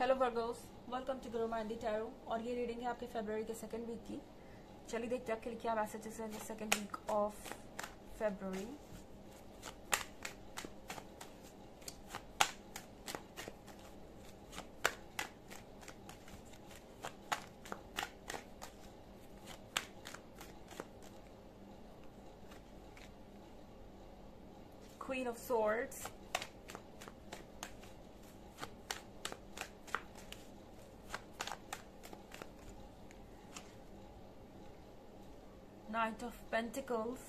Hello Virgo's, welcome to Guru माइंडी tarot. और ये reading है आपके फरवरी के सेकंड वीक की। चलिए देखते हैं आपके लिए क्या मैसेजेस हैं सेकंड वीक ऑफ फरवरी। Queen of swords, Knight of Pentacles,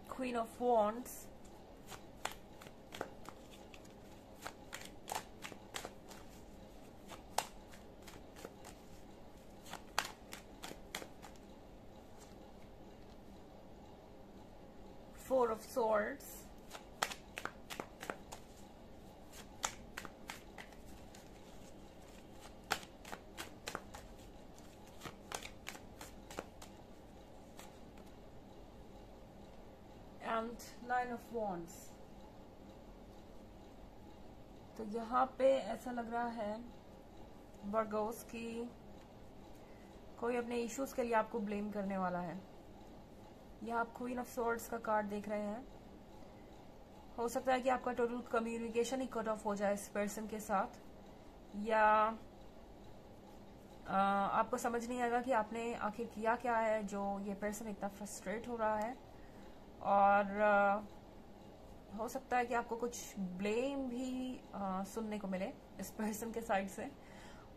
Queen of Wands, Four of Swords, and Nine of Wands। तो यहाँ पे ऐसा लग रहा है वर्गोस की कोई अपने इश्यूज के लिए आपको ब्लेम करने वाला है। यह आप क्वीन ऑफ सॉर्ड्स का कार्ड देख रहे हैं। हो सकता है कि आपका टोटल कम्युनिकेशन ही कट ऑफ हो जाए इस पर्सन के साथ, या आपको समझ नहीं आएगा कि आपने आखिर किया क्या है जो ये पर्सन इतना फ्रस्ट्रेट हो रहा है। और हो सकता है कि आपको कुछ ब्लेम भी सुनने को मिले इस पर्सन के साइड से,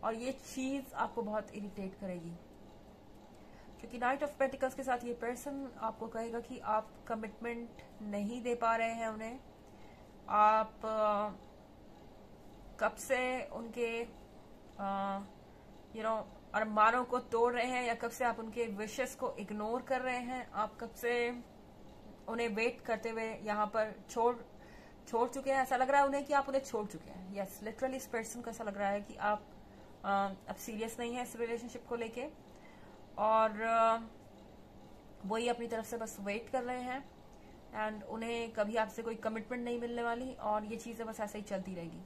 और ये चीज आपको बहुत इरिटेट करेगी, क्योंकि नाइट ऑफ पेंटिकल्स के साथ ये पर्सन आपको कहेगा कि आप कमिटमेंट नहीं दे पा रहे हैं उन्हें। आप कब से उनके अरमानों को तोड़ रहे हैं, या कब से आप उनके विशेस को इग्नोर कर रहे हैं। आप कब से उन्हें वेट करते हुए यहाँ पर छोड़ चुके हैं। ऐसा लग रहा है उन्हें कि आप उन्हें छोड़ चुके हैं। यस, लिटरली इस पर्सन को ऐसा लग रहा है कि आप अब सीरियस नहीं है इस रिलेशनशिप को लेके, और वही अपनी तरफ से बस वेट कर रहे हैं, एंड उन्हें कभी आपसे कोई कमिटमेंट नहीं मिलने वाली, और ये चीजें बस ऐसे ही चलती रहेगी।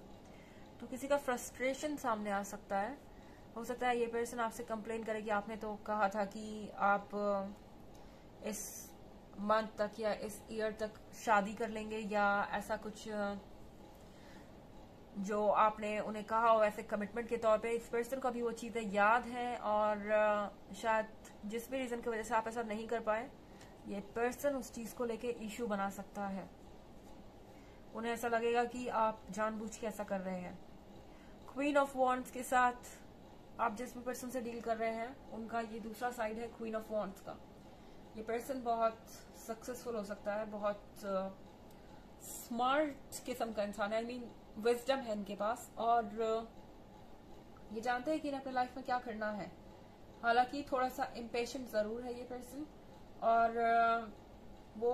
तो किसी का फ्रस्ट्रेशन सामने आ सकता है। हो सकता है ये पर्सन आपसे कंप्लेन करे कि आपने तो कहा था कि आप इस मंथ तक या इस ईयर तक शादी कर लेंगे, या ऐसा कुछ जो आपने उन्हें कहा हो ऐसे कमिटमेंट के तौर पे। इस पर्सन को अभी वो चीजें याद हैं, और शायद जिस भी रीजन की वजह से आप ऐसा नहीं कर पाए, ये पर्सन उस चीज को लेके इश्यू बना सकता है। उन्हें ऐसा लगेगा कि आप जानबूझ के ऐसा कर रहे हैं। क्वीन ऑफ वॉन्ड्स के साथ आप जिस भी पर्सन से डील कर रहे हैं, उनका ये दूसरा साइड है क्वीन ऑफ वॉन्ड्स का। ये पर्सन बहुत सक्सेसफुल हो सकता है, बहुत स्मार्ट किस्म का इंसान है। आई मीन विजडम है इनके पास, और ये जानते हैं कि इन्हें अपने लाइफ में क्या करना है। हालांकि थोड़ा सा इम्पेशेंट जरूर है ये पर्सन, और वो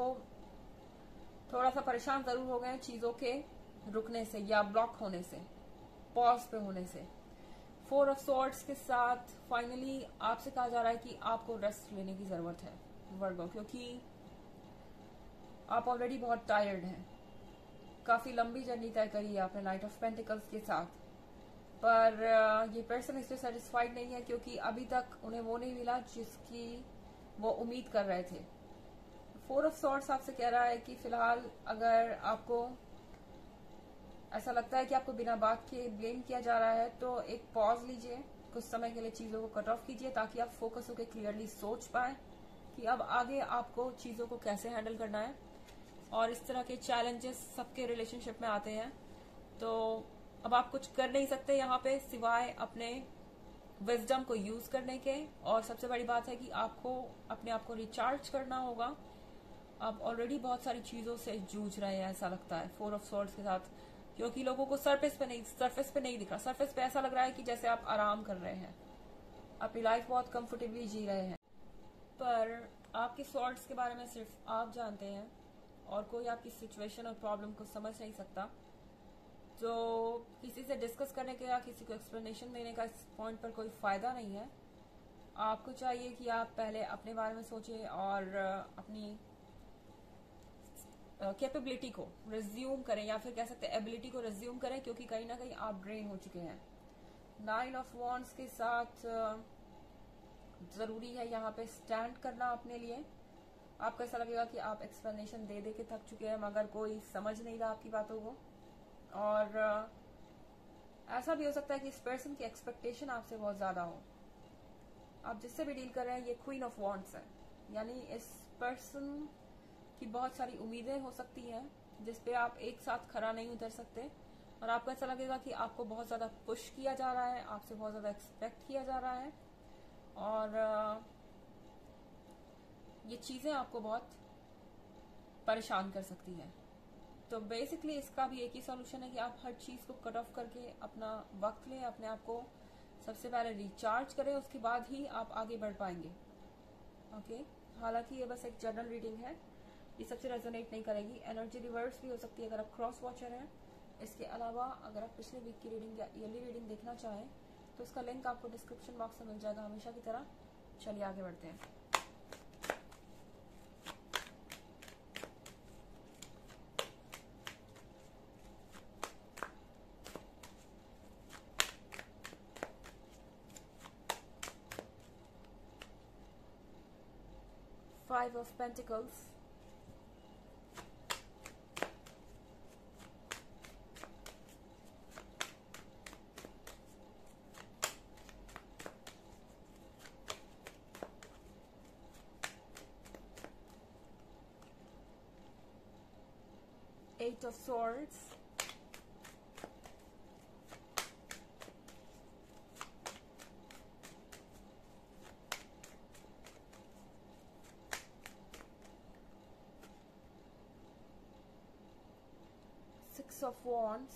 थोड़ा सा परेशान जरूर हो गए चीजों के रुकने से या ब्लॉक होने से, पॉज पे होने से। फोर ऑफ सॉर्ड्स के साथ फाइनली आपसे कहा जा रहा है कि आपको रेस्ट लेने की जरूरत है वर्गो, क्योंकि आप ऑलरेडी बहुत टायर्ड हैं। काफी लंबी जर्नी तय करी है आपने नाइट ऑफ पेंटिकल्स के साथ, पर ये पर्सन इससे सेटिस्फाइड नहीं है, क्योंकि अभी तक उन्हें वो नहीं मिला जिसकी वो उम्मीद कर रहे थे। फोर ऑफ सॉर्ड्स आपसे कह रहा है कि फिलहाल अगर आपको ऐसा लगता है कि आपको बिना बात के ब्लेम किया जा रहा है, तो एक पॉज लीजिए, कुछ समय के लिए चीजों को कट ऑफ कीजिए, ताकि आप फोकस होकर क्लियरली सोच पाए कि अब आगे आपको चीजों को कैसे हैंडल करना है। और इस तरह के चैलेंजेस सबके रिलेशनशिप में आते हैं, तो अब आप कुछ कर नहीं सकते यहाँ पे सिवाय अपने विजडम को यूज करने के। और सबसे बड़ी बात है कि आपको अपने आप को रिचार्ज करना होगा। आप ऑलरेडी बहुत सारी चीजों से जूझ रहे हैं ऐसा लगता है फोर ऑफ सॉर्ड्स के साथ, क्योंकि लोगों को सरफेस पे नहीं दिख रहा। सरफेस पे ऐसा लग रहा है कि जैसे आप आराम कर रहे हैं, अपनी लाइफ बहुत कंफर्टेबली जी रहे हैं, पर आपके सॉर्ड्स के बारे में सिर्फ आप जानते हैं, और कोई आपकी सिचुएशन और प्रॉब्लम को समझ नहीं सकता, तो किसी से डिस्कस करने का या किसी को एक्सप्लेनेशन देने का इस पॉइंट पर कोई फायदा नहीं है। आपको चाहिए कि आप पहले अपने बारे में सोचें और अपनी कैपेबिलिटी को रिज्यूम करें, या फिर कह सकते हैं एबिलिटी को रिज्यूम करें, क्योंकि कहीं ना कहीं आप ड्रेन हो चुके हैं। 9 ऑफ वॉन्ड्स के साथ जरूरी है यहाँ पे स्टैंड करना अपने लिए। आपको ऐसा लगेगा कि आप एक्सप्लेनेशन दे दे के थक चुके हैं, मगर कोई समझ नहीं रहा आपकी बातों को। और ऐसा भी हो सकता है कि इस पर्सन की एक्सपेक्टेशन आपसे बहुत ज्यादा हो। आप जिससे भी डील कर रहे हैं, ये क्वीन ऑफ वॉन्ड्स है, यानी इस पर्सन की बहुत सारी उम्मीदें हो सकती हैं जिस पे आप एक साथ खरा नहीं उतर सकते, और आपको ऐसा लगेगा कि आपको बहुत ज्यादा पुश किया जा रहा है, आपसे बहुत ज्यादा एक्सपेक्ट किया जा रहा है, और ये चीजें आपको बहुत परेशान कर सकती हैं। तो बेसिकली इसका भी एक ही सॉल्यूशन है कि आप हर चीज को कट ऑफ करके अपना वक्त लें, अपने आप को सबसे पहले रिचार्ज करें, उसके बाद ही आप आगे बढ़ पाएंगे। ओके, हालांकि ये बस एक जनरल रीडिंग है, ये सबसे रेजोनेट नहीं करेगी। एनर्जी रिवर्स भी हो सकती है अगर आप क्रॉस वॉचर हैं। इसके अलावा अगर आप पिछले वीक की रीडिंग या ईयरली रीडिंग देखना चाहें तो उसका लिंक आपको डिस्क्रिप्शन बॉक्स में मिल जाएगा हमेशा की तरह। चलिए आगे बढ़ते हैं। Five of Pentacles, Eight of Swords, Six of Wands,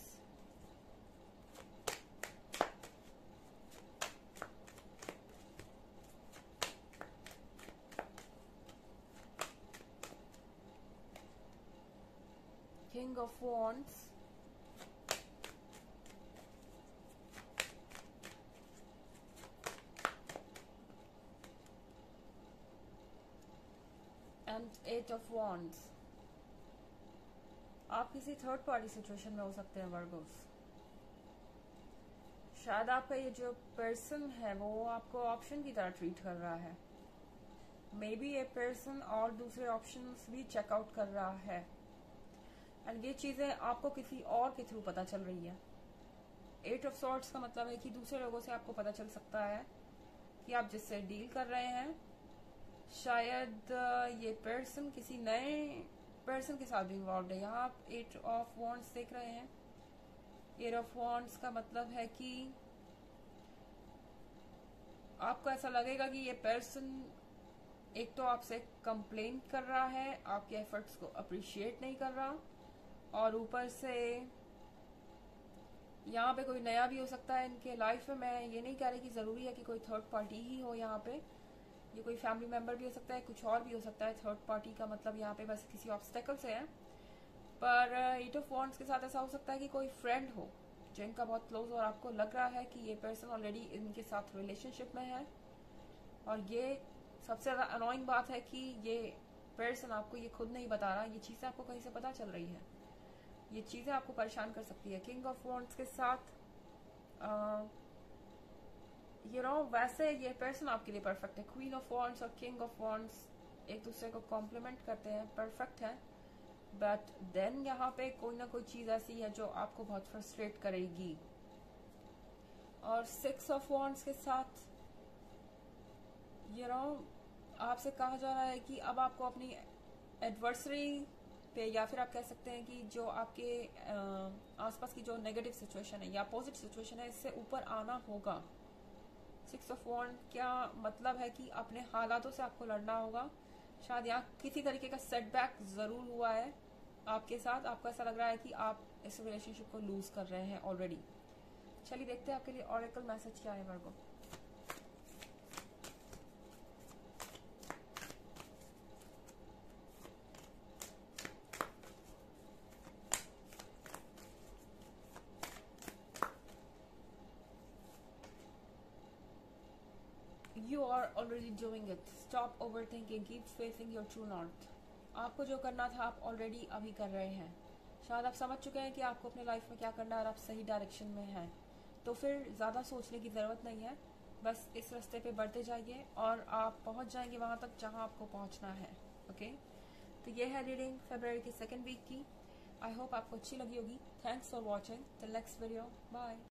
King of Wands, and Eight of Wands। आप किसी थर्ड पार्टी सिचुएशन में हो सकते हैं वर्गोस। शायद आपका ये जो पर्सन है वो आपको ऑप्शन की तरह ट्रीट कर रहा है। मे बी ये पर्सन और दूसरे ऑप्शंस भी चेकआउट कर रहा है, एंड ये चीजें आपको किसी और के थ्रू पता चल रही है। एट ऑफ सॉर्ट्स का मतलब है कि दूसरे लोगों से आपको पता चल सकता है कि आप जिससे डील कर रहे हैं, शायद ये पर्सन किसी नए पर्सन के साथ भी इन्वॉल्व है। यहाँ आप एट ऑफ वॉन्ड्स देख रहे हैं। एट ऑफ वॉन्ड्स का मतलब है कि आपको ऐसा लगेगा कि ये पर्सन एक तो आपसे कंप्लेन कर रहा है, आपके एफर्ट्स को अप्रिशिएट नहीं कर रहा, और ऊपर से यहाँ पे कोई नया भी हो सकता है इनके लाइफ में। मैं ये नहीं कह रही कि जरूरी है कि कोई थर्ड पार्टी ही हो यहाँ पे, ये कोई फैमिली मेंबर भी हो सकता है, कुछ और भी हो सकता है। थर्ड पार्टी का मतलब यहाँ पे बस किसी ऑब्स्टेकल से है। पर एट ऑफ वॉन्ड्स के साथ ऐसा हो सकता है कि कोई फ्रेंड हो जो इनका बहुत क्लोज हो, और आपको लग रहा है कि ये पर्सन ऑलरेडी इनके साथ रिलेशनशिप में है। और ये सबसे ज्यादा अनोइंग बात है कि ये पर्सन आपको ये खुद नहीं बता रहा, ये चीजें आपको कहीं से पता चल रही है। ये चीजें आपको परेशान कर सकती है। किंग ऑफ वॉन्ड्स के साथ वैसे ये पर्सन आपके लिए परफेक्ट है। क्वीन ऑफ वॉन्ड्स और किंग ऑफ वॉन्ड्स एक दूसरे को कॉम्प्लीमेंट करते हैं, परफेक्ट है। बट देन यहाँ पे कोई ना कोई चीज ऐसी है जो आपको बहुत फ्रस्ट्रेट करेगी। और सिक्स ऑफ वॉन्ड्स के साथ आपसे कहा जा रहा है कि अब आपको अपनी एडवर्सरी पे, या फिर आप कह सकते हैं कि जो आपके आसपास की जो नेगेटिव सिचुएशन है या अपोजिट सिचुएशन है, इससे ऊपर आना होगा। सिक्स ऑफ वॉन्ड क्या मतलब है कि अपने हालातों से आपको लड़ना होगा। शायद यहाँ किसी तरीके का सेटबैक जरूर हुआ है आपके साथ। आपको ऐसा लग रहा है कि आप इस रिलेशनशिप को लूज कर रहे हैं ऑलरेडी। चलिए देखते हैं आपके लिए ऑरेकल मैसेज क्या है वर्गो। You are already doing it. Stop overthinking. Keep facing your true north. आपको जो करना था आप ऑलरेडी अभी कर रहे हैं. शायद आप समझ चुके हैं कि आपको अपने लाइफ में क्या करना है और आप सही डायरेक्शन में हैं. तो फिर ज़्यादा सोचने की ज़रूरत नहीं है. बस इस रास्ते पे बढ़ते जाइए और आप पहुंच जाएंगे वहां तक जहां आपको पहुंचना है. ओके, तो ये है रीडिंग फरवरी की 2nd वीक की. आई होप आपको अच्छी लगी होगी. Thanks for watching. Till next video. Bye.